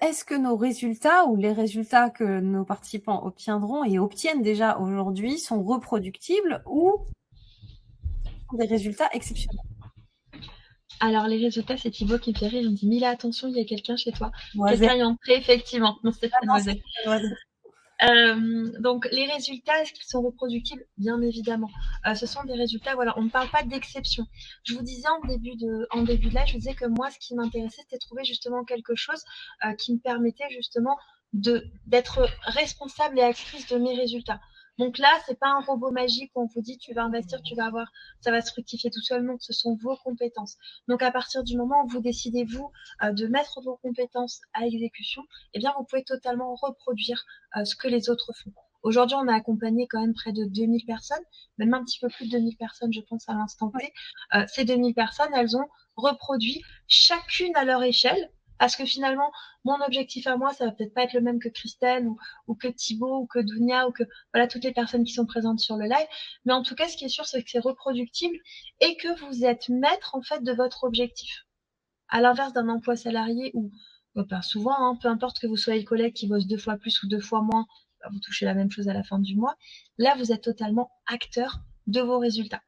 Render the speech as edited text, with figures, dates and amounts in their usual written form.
est-ce que nos résultats ou les résultats que nos participants obtiendront et obtiennent déjà aujourd'hui sont reproductibles ou sont des résultats exceptionnels? Alors les résultats, c'est Thibaut qui me fait rire, il me dit: «Mila, attention, il y a quelqu'un chez toi». Quelqu'un Noisette. est entré effectivement. Non, c'est Ah pas non, c'est Noisette. pas Noisette. Donc les résultats, est-ce qu'ils sont reproductibles? Bien évidemment. Ce sont des résultats, voilà, on ne parle pas d'exception. Je vous disais en début de live, je vous disais que moi, ce qui m'intéressait, c'était de trouver justement quelque chose, qui me permettait justement d'être responsable et actrice de mes résultats. Donc là, c'est pas un robot magique où on vous dit: «Tu vas investir, tu vas avoir ça va se fructifier tout seul». Non, ce sont vos compétences. Donc à partir du moment où vous décidez, vous, de mettre vos compétences à exécution, eh bien, vous pouvez totalement reproduire ce que les autres font. Aujourd'hui, on a accompagné quand même près de 2000 personnes, même un petit peu plus de 2000 personnes, je pense, à l'instant Oui, T. Ces 2000 personnes, elles ont reproduit chacune à leur échelle, parce que finalement, mon objectif à moi, ça va peut-être pas être le même que Christelle ou que Thibaut ou que Dounia ou que voilà toutes les personnes qui sont présentes sur le live. Mais en tout cas, ce qui est sûr, c'est que c'est reproductible et que vous êtes maître en fait de votre objectif. À l'inverse d'un emploi salarié où, bah, souvent, hein, peu importe que vous soyez le collègue qui bosse 2 fois plus ou 2 fois moins, bah, vous touchez la même chose à la fin du mois. Là, vous êtes totalement acteur de vos résultats.